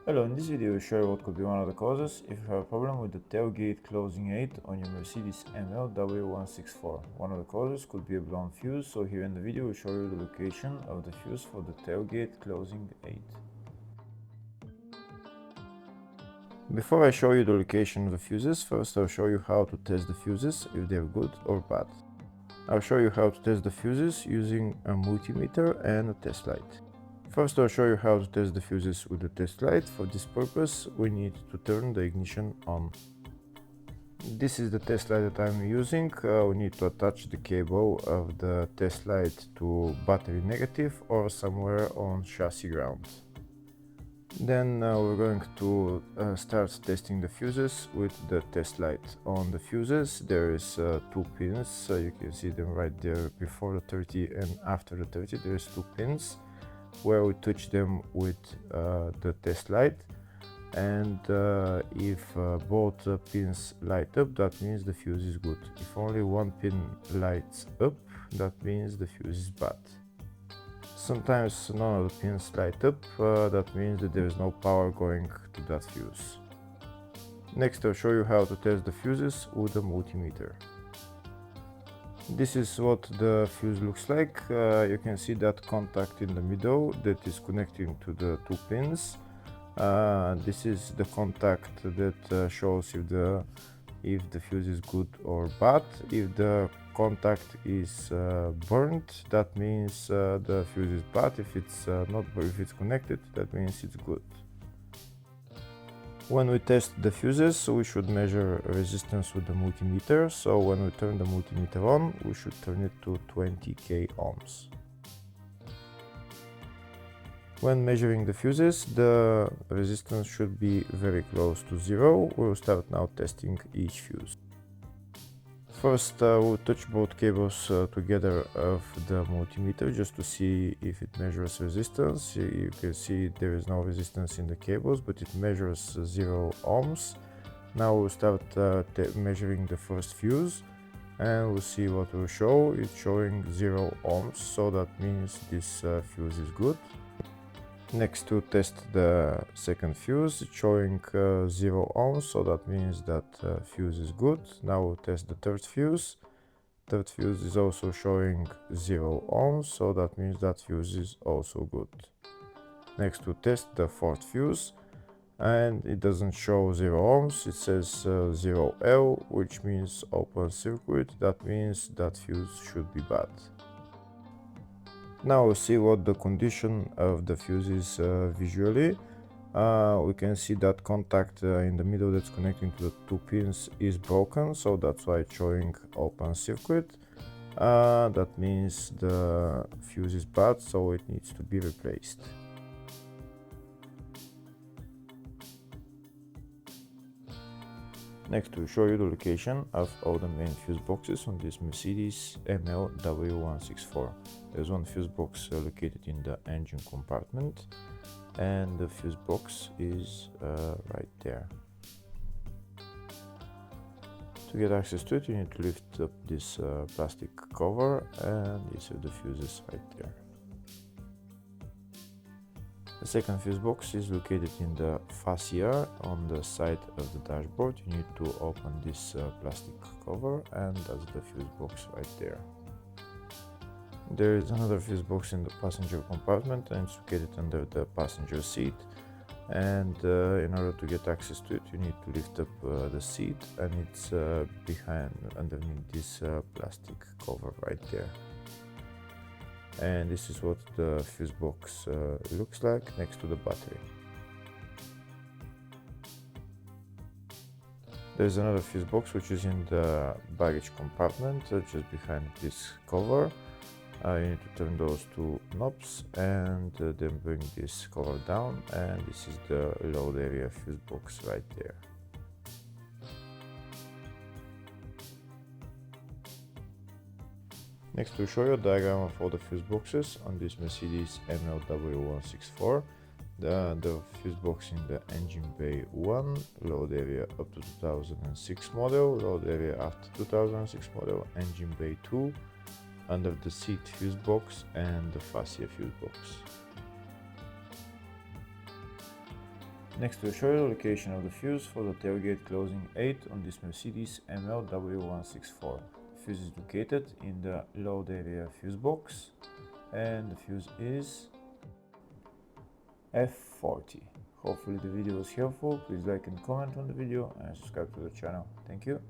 Hello, in this video I'll show you what could be one of the causes if you have a problem with the tailgate closing aid on your Mercedes ML164. One of the causes could be a blown fuse, so here in the video we'll show you the location of the fuse for the tailgate closing aid. Before I show you the location of the fuses, first I'll show you how to test the fuses, if they're good or bad. I'll show you how to test the fuses using a multimeter and a test light. First I'll show you how to test the fuses with the test light. For this purpose we need to turn the ignition on. This is the test light that I'm using. We need to attach the cable of the test light to battery negative or somewhere on chassis ground. Then we're going to start testing the fuses with the test light. On the fuses there is two pins, you can see them right there before the 30 and after the 30 there's two pins where we touch them with the test light, and if both pins light up, that means the fuse is good. If only one pin lights up, that means the fuse is bad. Sometimes none of the pins light up, that means that there is no power going to that fuse. Next I'll show you how to test the fuses with a multimeter. This is what the fuse looks like. You can see that contact in the middle that is connecting to the two pins. This is the contact that shows if the fuse is good or bad. If the contact is burnt, that means the fuse is bad. If it's not, if it's connected, that means it's good. When we test the fuses, we should measure resistance with the multimeter. So when we turn the multimeter on, we should turn it to 20k ohms. When measuring the fuses, the resistance should be very close to zero. We'll start now testing each fuse. First we'll touch both cables together of the multimeter just to see if it measures resistance. You can see there is no resistance in the cables, but it measures 0 ohms. Now we'll start measuring the first fuse and we'll see what will show. It's showing 0 ohms, so that means this fuse is good. Next to test the second fuse, it's showing 0 ohms, so that means that fuse is good. Now we'll test the third fuse. Third fuse is also showing 0 ohms, so that means that fuse is also good. Next we'll test the fourth fuse, and it doesn't show 0 ohms, it says 0L, which means open circuit. That means that fuse should be bad. Now we'll see what the condition of the fuse is visually. We can see that contact in the middle that's connecting to the two pins is broken, so that's why it's showing open circuit. That means the fuse is bad, so it needs to be replaced. Next we'll show you the location of all the main fuse boxes on this Mercedes ML164. There's one fuse box located in the engine compartment, and the fuse box is right there. To get access to it, you need to lift up this plastic cover, and these are the fuses right there. The second fuse box is located in the fascia on the side of the dashboard. You need to open this plastic cover, and that's the fuse box right there. There is another fuse box in the passenger compartment, and it's located under the passenger seat. And in order to get access to it, you need to lift up the seat, and it's underneath this plastic cover right there. And this is what the fuse box looks like next to the battery. There's another fuse box which is in the baggage compartment just behind this cover. You need to turn those two knobs and then bring this cover down, and this is the load area fuse box right there. Next we'll show you a diagram of all the fuse boxes on this Mercedes ML164. The fuse box in the engine bay 1, load area up to 2006 model, load area after 2006 model, engine bay 2, under the seat fuse box, and the fascia fuse box. Next we'll show you the location of the fuse for the tailgate closing aid on this Mercedes ML164. The fuse is located in the load area fuse box and the fuse is F40. Hopefully the video was helpful. Please like and comment on the video and subscribe to the channel. Thank you.